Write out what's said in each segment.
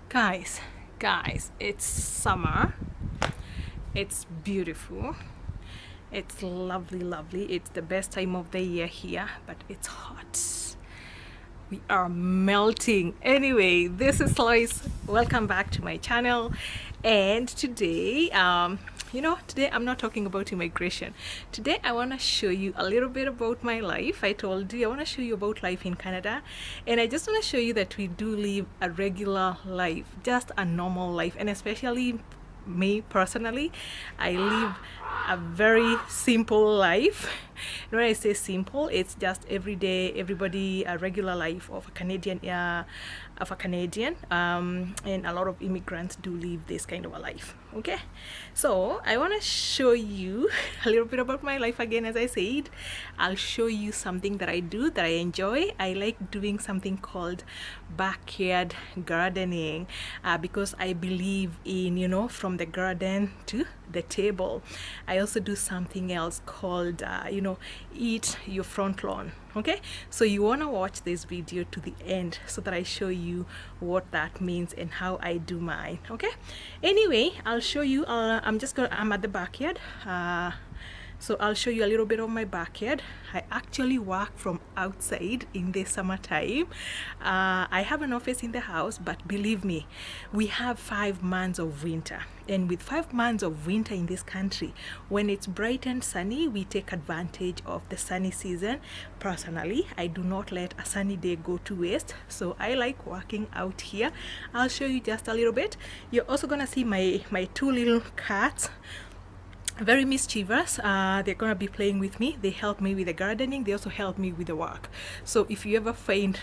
Guys, it's summer. It's beautiful. It's lovely. It's the best time of the year here, but it's hot. We are melting. Anyway, this is Lois. Welcome back to my channel. And today, today I'm not talking about immigration. Today I want to show you a little bit about my life. I told you I want to show you about life in Canada, and I just want to show you that we do live a regular life, just a normal life. And especially me personally, I live a very simple life. And when I say simple, it's just every day, everybody, a regular life of a Canadian, and a lot of immigrants do live this kind of a life. Okay, so I want to show you a little bit about my life again. As I said, I'll show you something that I do that I enjoy. I like doing something called backyard gardening, because I believe in, from the garden to the table. I also do something else called eat your front lawn. Okay, so you want to watch this video to the end so that I show you what that means and how I do mine. Okay, anyway, I'll show you. I'm at the backyard, so I'll show you a little bit of my backyard. I actually work from outside in the summertime. I have an office in the house, but believe me, we have 5 months of winter. And with 5 months of winter in this country, when it's bright and sunny, we take advantage of the sunny season. Personally, I do not let a sunny day go to waste, so I like working out here. I'll show you just a little bit. You're also gonna see my two little cats, very mischievous. They're gonna be playing with me. They help me with the gardening. They also help me with the work. So if you ever find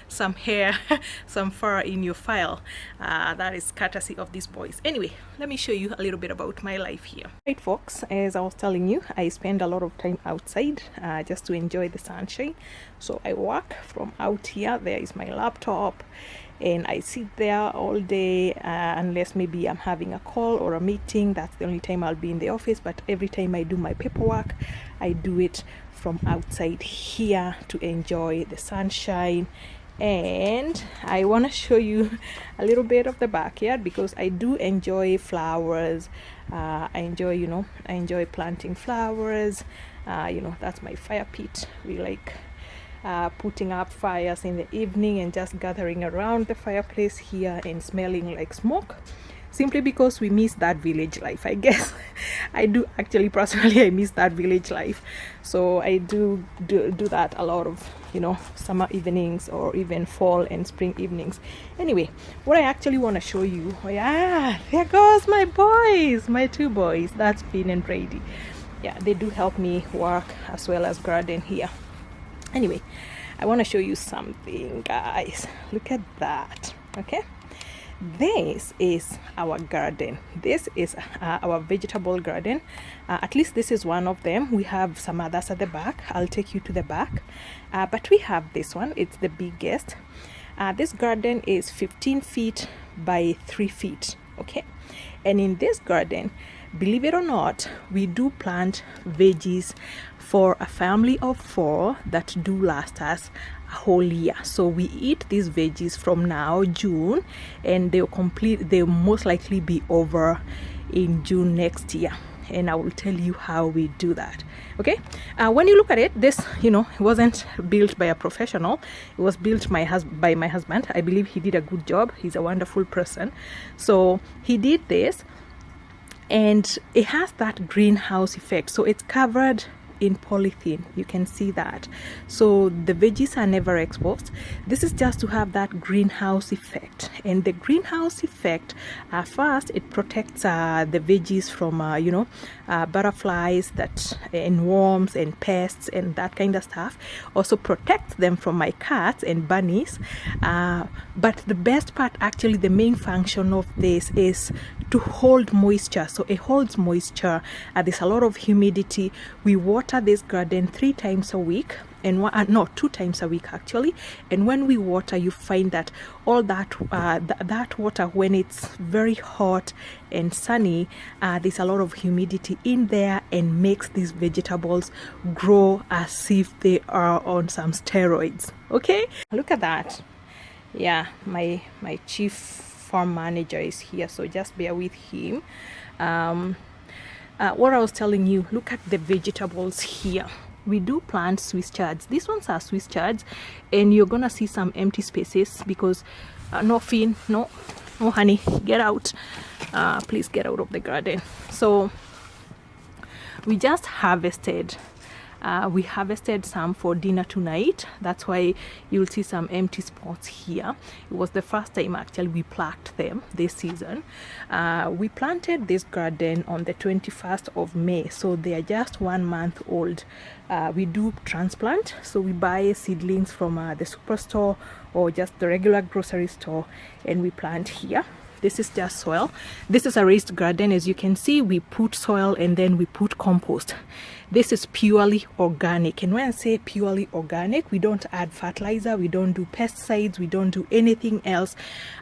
some hair some fur in your file, that is courtesy of these boys. Anyway, let me show you a little bit about my life here. Right, folks, as I was telling you, I spend a lot of time outside, just to enjoy the sunshine. So I work from out here. There is my laptop, and I sit there all day, unless maybe I'm having a call or a meeting. That's the only time I'll be in the office. But every time I do my paperwork, I do it from outside here to enjoy the sunshine. And I want to show you a little bit of the backyard because I do enjoy flowers. I enjoy planting flowers. That's my fire pit. We like putting up fires in the evening and just gathering around the fireplace here and smelling like smoke, simply because we miss that village life, I guess. I do actually, personally, I miss that village life. So I do that a lot of summer evenings or even fall and spring evenings. Anyway, what I actually want to show you, there goes my boys, my two boys, that's Finn and Brady. Yeah, they do help me work as well as garden here. Anyway, I want to show you something, guys. Look at that. Okay, this is our garden. This is our vegetable garden. At least this is one of them. We have some others at the back. I'll take you to the back, but we have this one. It's the biggest. This garden is 15 feet by 3 feet. Okay, and in this garden, believe it or not, we do plant veggies for a family of 4 that do last us a whole year. So we eat these veggies from now, June, and they'll most likely be over in June next year. And I will tell you how we do that. Okay, when you look at it, this wasn't built by a professional. It was built by my husband. I believe he did a good job. He's a wonderful person. So he did this, and it has that greenhouse effect. So it's covered in polythene. You can see that. So the veggies are never exposed. This is just to have that greenhouse effect. And the greenhouse effect, first, it protects the veggies from butterflies and worms and pests and that kind of stuff. Also protects them from my cats and bunnies. But the best part, actually, the main function of this is to hold moisture. So it holds moisture. There's a lot of humidity. We water this garden 3 times a week, and 2 times a week actually. And when we water, you find that all that that water, when it's very hot and sunny, there's a lot of humidity in there and makes these vegetables grow as if they are on some steroids. Okay, look at that. Yeah, my chief farm manager is here, so just bear with him. What I was telling you, look at the vegetables here. We do plant Swiss chards. These ones are Swiss chards, and you're gonna see some empty spaces because no Finn, no honey, get out. Please get out of the garden. So we just harvested. We harvested some for dinner tonight. That's why you'll see some empty spots here. It was the first time actually we plucked them this season. We planted this garden on the 21st of May, so they are just 1 month old. We do transplant, so we buy seedlings from the superstore or just the regular grocery store, and we plant here. This is just soil. This is a raised garden. As you can see, we put soil and then we put compost. This is purely organic, and when I say purely organic, we don't add fertilizer, we don't do pesticides, we don't do anything else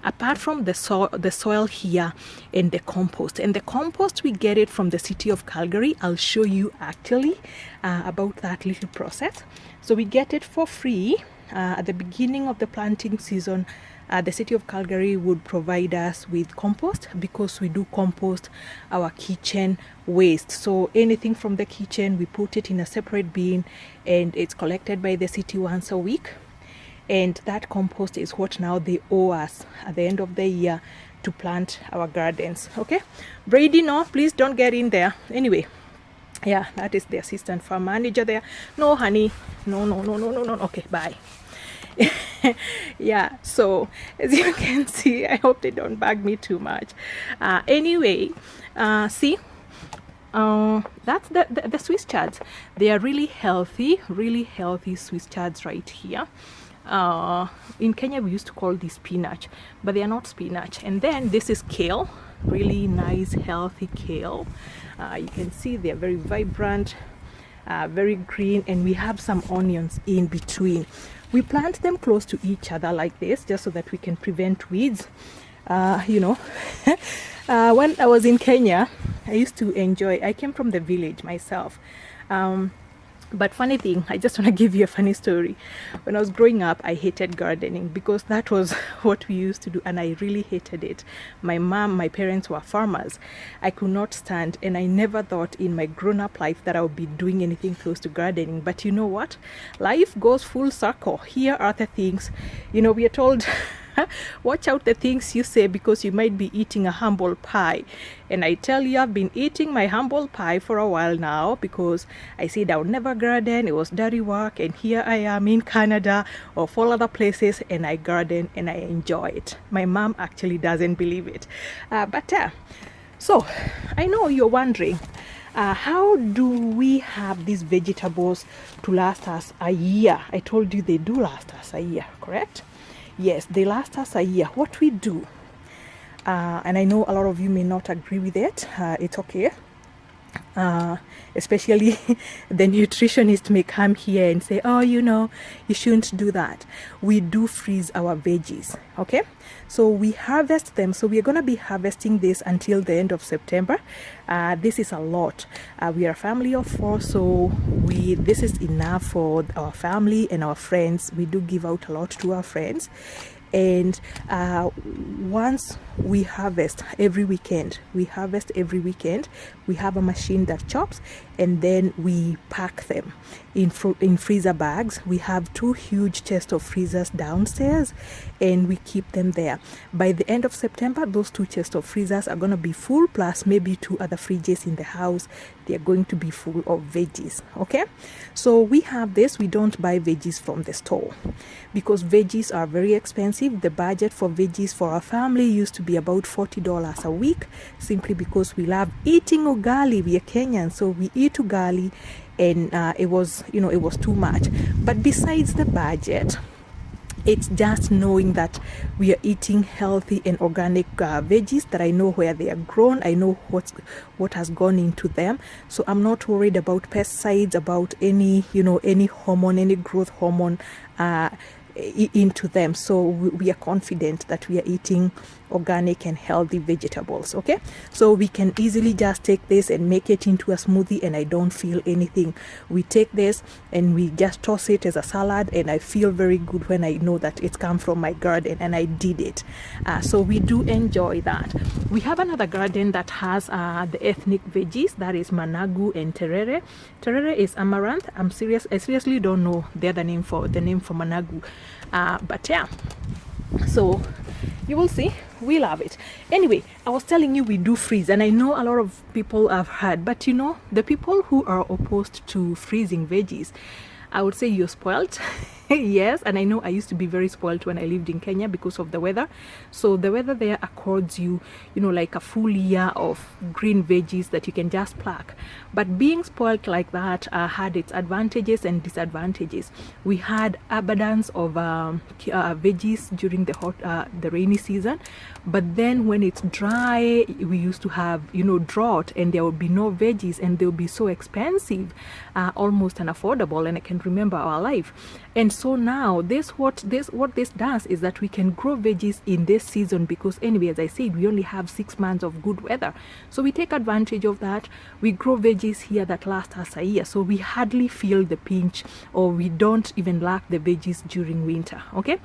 apart from the soil here and the compost. And the compost, we get it from the city of Calgary. I'll show you actually about that little process. So we get it for free at the beginning of the planting season. The city of Calgary would provide us with compost because we do compost our kitchen waste. So anything from the kitchen, we put it in a separate bin, and it's collected by the city once a week. And that compost is what now they owe us at the end of the year to plant our gardens. Okay, Brady, no, please don't get in there. Anyway, yeah, that is the assistant farm manager there. No, honey, no. Okay, bye. Yeah, so as you can see, I hope they don't bug me too much. Anyway, see, that's the Swiss chards. They are really healthy Swiss chards right here. In Kenya we used to call this spinach, but they are not spinach. And then this is kale, really nice healthy kale. You can see they are very vibrant, very green, and we have some onions in between. We plant them close to each other like this just so that we can prevent weeds. You know, when I was in Kenya, I used to enjoy, I came from the village myself. But funny thing, I just want to give you a funny story. When I was growing up, I hated gardening because that was what we used to do, and I really hated it. My parents were farmers. I could not stand, and I never thought in my grown-up life that I would be doing anything close to gardening. But you know what? Life goes full circle. Here are the things, you know, we are told watch out the things you say because you might be eating a humble pie. And I tell you, I've been eating my humble pie for a while now because I said I would never garden. It was dirty work, and here I am in Canada or all other places, and I garden and I enjoy it. My mom actually doesn't believe it. So I know you're wondering, how do we have these vegetables to last us a year? I told you they do last us a year, correct? Yes, they last us a year. What we do, and I know a lot of you may not agree with it, it's okay. Especially the nutritionist may come here and say, oh, you know, you shouldn't do that. We do freeze our veggies, okay? So we harvest them. So we're going to be harvesting this until the end of September. This is a lot. We are a family of 4, so this is enough for our family and our friends. We do give out a lot to our friends. And once we harvest every weekend, we have a machine that chops, and then we pack them in freezer bags. We have 2 huge chests of freezers downstairs, and we keep them there. By the end of September, those 2 chests of freezers are going to be full, plus maybe 2 other fridges in the house. They are going to be full of veggies. Okay, so we have this. We don't buy veggies from the store because veggies are very expensive. The budget for veggies for our family used to be about $40 a week, simply because we love eating ugali. We are Kenyan, so we eat ugali, and it was too much. But besides the budget, it's just knowing that we are eating healthy and organic veggies, that I know where they are grown. I know what has gone into them. So I'm not worried about pesticides, about any hormone, any growth hormone. into them, so we are confident that we are eating organic and healthy vegetables. Okay, so we can easily just take this and make it into a smoothie, and I don't feel anything. We take this and we just toss it as a salad, and I feel very good when I know that it come from my garden and I did it. So we do enjoy that. We have another garden that has the ethnic veggies, that is managu and terere. Terere is amaranth. I seriously don't know the other name for managu, but yeah, so you will see, we love it. Anyway, I was telling you we do freeze, and I know a lot of people have heard, but you know, the people who are opposed to freezing veggies, I would say you're spoiled. Yes, and I know I used to be very spoiled when I lived in Kenya because of the weather. So the weather there accords you, you know, like a full year of green veggies that you can just pluck. But being spoiled like that had its advantages and disadvantages. We had abundance of veggies during the rainy season, but then when it's dry, we used to have, you know, drought, and there would be no veggies, and they would be so expensive, almost unaffordable. And I can remember our life. And so now what this does is that we can grow veggies in this season, because anyway, as I said, we only have 6 months of good weather, so we take advantage of that. We grow veggies here that last us a year, so we hardly feel the pinch, or we don't even lack the veggies during winter. Okay,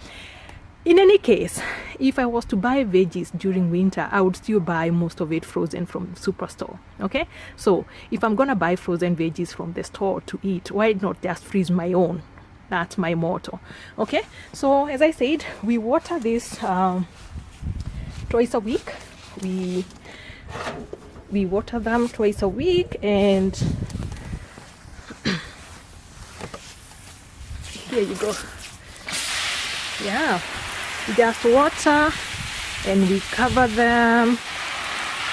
in any case, if I was to buy veggies during winter, I would still buy most of it frozen from superstore. Okay, so if I'm gonna buy frozen veggies from the store to eat, why not just freeze my own? That's my motto. Okay, so as I said, we water this twice a week. We water them twice a week, and here you go. Yeah, we just water and we cover them.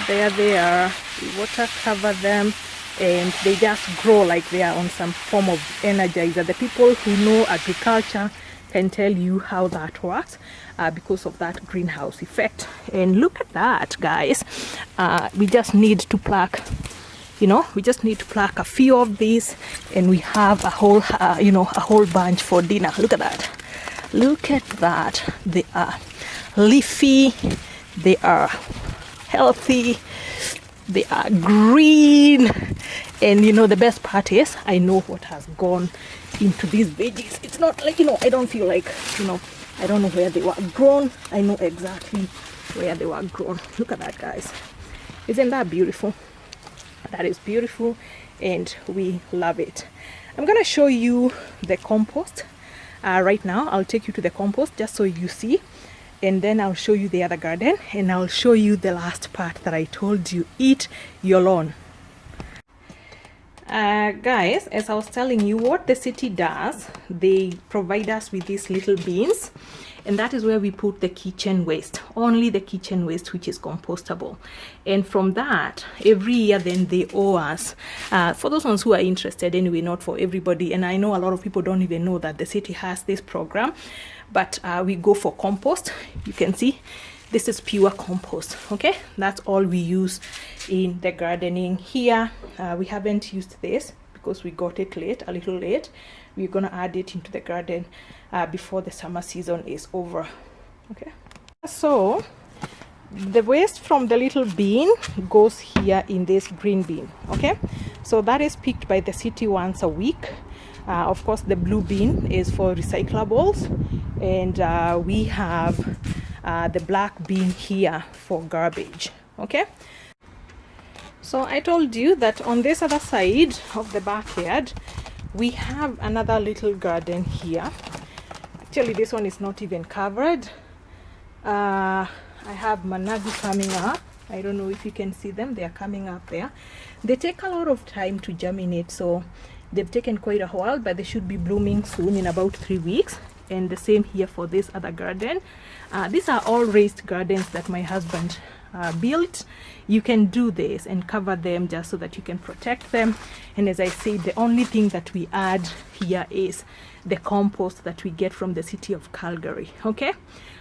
There they are. We water, cover them, and they just grow like they are on some form of energizer. The people who know agriculture can tell you how that works, because of that greenhouse effect. And look at that, guys. We just need to pluck, you know, we just need to pluck a few of these, and we have a whole, you know, a whole bunch for dinner. Look at that. Look at that. They are leafy, they are healthy, they are green, and you know, the best part is I know what has gone into these veggies. It's not like, you know, I don't feel like, you know, I don't know where they were grown. I know exactly where they were grown. Look at that, guys. Isn't that beautiful? That is beautiful, and we love it. I'm gonna show you the compost right now. I'll take you to the compost just so you see, and then I'll show you the other garden, and I'll show you the last part that I told you, eat your lawn. Guys, as I was telling you, what the city does, they provide us with these little bins, and that is where we put the kitchen waste, only the kitchen waste, which is compostable. And from that, every year then they owe us, for those ones who are interested anyway, not for everybody, and I know a lot of people don't even know that the city has this program, but we go for compost. You can see this is pure compost. Okay, that's all we use in the gardening here. We haven't used this because we got it late, a little late. We're gonna add it into the garden before the summer season is over. Okay, so the waste from the little bin goes here in this green bin. Okay, so that is picked by the city once a week. Of course, the blue bin is for recyclables, and we have the black bin here for garbage. Okay, so I told you that on this other side of the backyard we have another little garden here. Actually, this one is not even covered. I have managu coming up. I don't know if you can see them. They are coming up there. They take a lot of time to germinate, so they've taken quite a while, but they should be blooming soon, in about 3 weeks. And the same here for this other garden. These are all raised gardens that my husband built. You can do this and cover them just so that you can protect them. And as I said, the only thing that we add here is the compost that we get from the city of Calgary. Okay,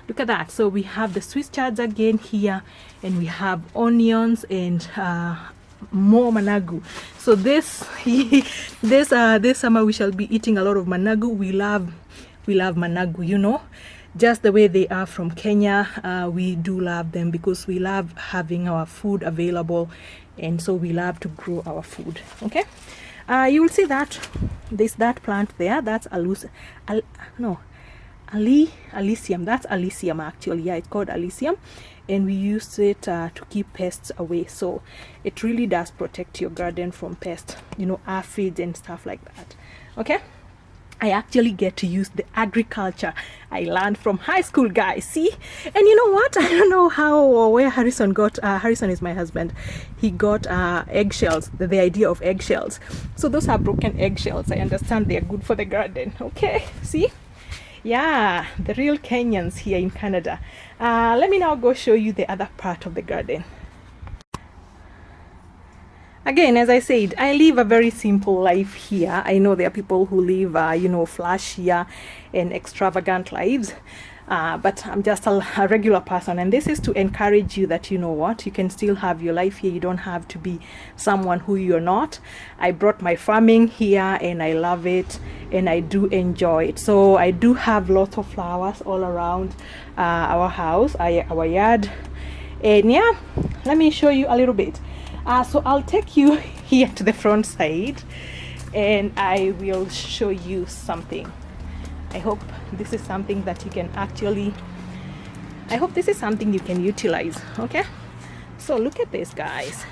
look at that. So we have the Swiss chards again here, and we have onions and more managu. So this this summer we shall be eating a lot of managu. We love we love managu, you know, just the way they are from Kenya. We do love them because we love having our food available, and so we love to grow our food. Okay, you will see that there's that plant there. That's Alyssium. That's Alyssium actually. Yeah, it's called Alyssium, and we use it to keep pests away. So it really does protect your garden from pests, you know, aphids and stuff like that. Okay, I actually get to use the agriculture I learned from high school, guys. See? And you know what? I don't know how or where Harrison got, Harrison is my husband. He got eggshells, the idea of eggshells. So those are broken eggshells. I understand they're good for the garden. Okay, see? Yeah, the real Kenyans here in Canada. Let me now go show you the other part of the garden. Again, as I said, I live a very simple life here. I know there are people who live, you know, flashier and extravagant lives. But I'm just a regular person, and this is to encourage you that, you know what, you can still have your life here. You don't have to be someone who you're not. I brought my farming here, and I love it, and I do enjoy it. So I do have lots of flowers all around our house, our yard. And yeah, let me show you a little bit. So I'll take you here to the front side, and I will show you something. I hope this is something that you can actually, I hope this is something you can utilize. Okay, so look at this, guys.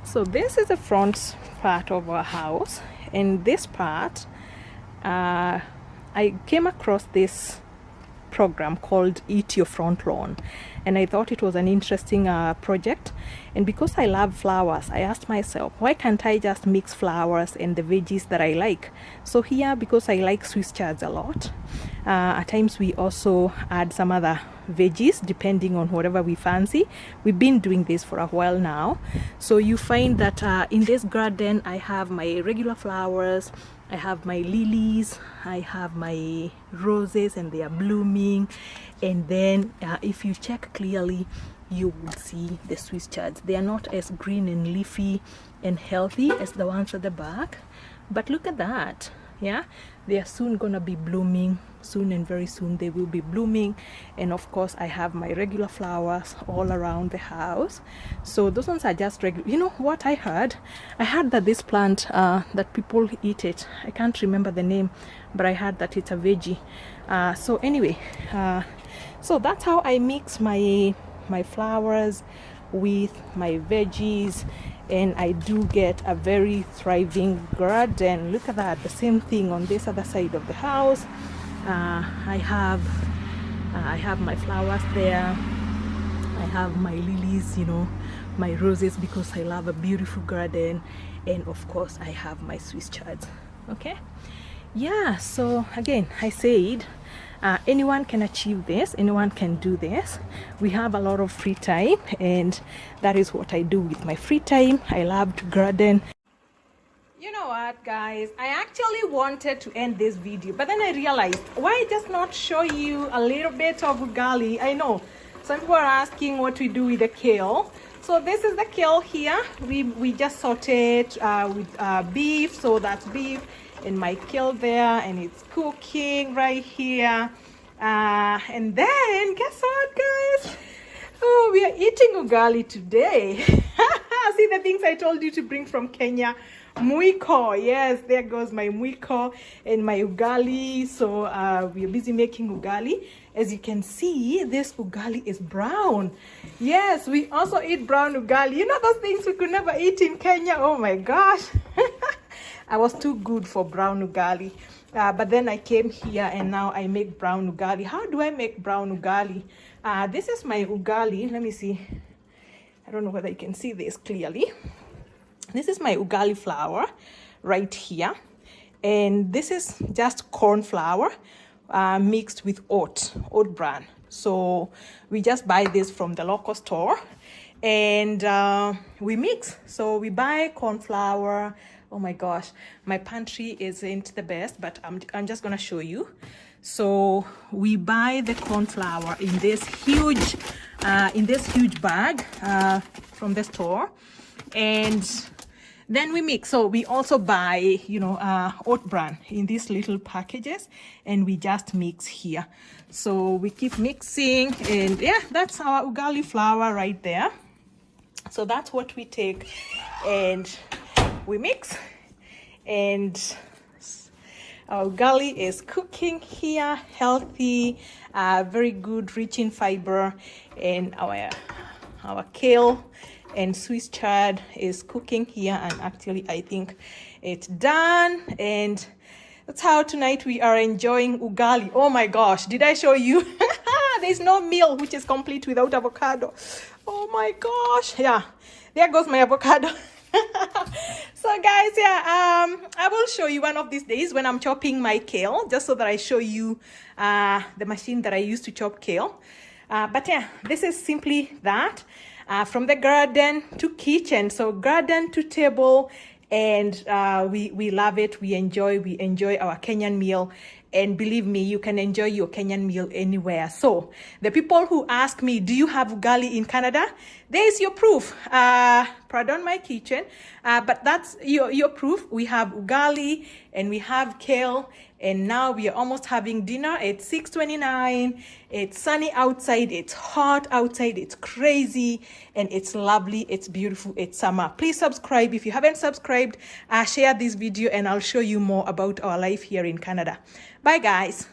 So this is the front part of our house, and this part, I came across this program called Eat Your Front Lawn, and I thought it was an interesting project. And because I love flowers, I asked myself, why can't I just mix flowers and the veggies that I like? So here, because I like Swiss chards a lot, at times we also add some other veggies depending on whatever we fancy. We've been doing this for a while now. So you find that in this garden I have my regular flowers, I have my lilies, I have my roses, and they are blooming. And then if you check clearly, you will see the Swiss chards. They are not as green and leafy and healthy as the ones at the back, but look at that. Yeah, they are soon gonna be blooming. Soon and very soon they will be blooming. And of course I have my regular flowers all around the house. So those ones are just regular. You know what I heard that this plant that people eat it, I can't remember the name, but I heard that it's a veggie. So anyway, so that's how I mix my flowers with my veggies, and I do get a very thriving garden. Look at that. The same thing on this other side of the house. I have my flowers there. I have my lilies, you know, my roses, because I love a beautiful garden. And of course I have my Swiss chards. Okay, yeah. So again, I said anyone can achieve this, anyone can do this. We have a lot of free time, and that is what I do with my free time. I love to garden. You know what, guys, I actually wanted to end this video, but then I realized, why just not show you a little bit of ugali? I know some people are asking what we do with the kale. So this is the kale here. We just sauteed with beef, so that's beef, and my kale there, and it's cooking right here. And then guess what, guys? Oh, we are eating ugali today. See the things I told you to bring from Kenya. Mwiko, yes, there goes my mwiko and my ugali. So we are busy making ugali. As you can see, this ugali is brown. Yes, we also eat brown ugali. You know those things we could never eat in Kenya? Oh my gosh. I was too good for brown ugali. But then I came here and now I make brown ugali. How do I make brown ugali? This is my ugali. Let me see. I don't know whether you can see this clearly. This is my ugali flour right here. And this is just corn flour mixed with oat bran. So we just buy this from the local store and we mix. So we buy corn flour. Oh my gosh, my pantry isn't the best, but I'm just gonna show you. So we buy the corn flour in this huge bag from the store, and Then we mix. So we also buy, you know, oat bran in these little packages, and we just mix here. So we keep mixing, and yeah, that's our ugali flour right there. So that's what we take and we mix, and our ugali is cooking here, healthy, very good, rich in fiber, and our kale and Swiss chard is cooking here, and actually I think it's done. And that's how tonight we are enjoying ugali. Oh my gosh, did I show you? There's no meal which is complete without avocado. Oh my gosh, yeah, there goes my avocado. So guys, yeah, I will show you one of these days when I'm chopping my kale, just so that I show you the machine that I use to chop kale. But yeah, this is simply that, from the garden to kitchen. So garden to table, and we love it. We enjoy our Kenyan meal. And believe me, you can enjoy your Kenyan meal anywhere. So the people who ask me, do you have ugali in Canada? There is your proof. Pardon my kitchen, but that's your proof. We have ugali and we have kale, and now we are almost having dinner. It's 6:29. It's sunny outside. It's hot outside. It's crazy, and it's lovely. It's beautiful. It's summer. Please subscribe if you haven't subscribed. Share this video, and I'll show you more about our life here in Canada. Bye guys.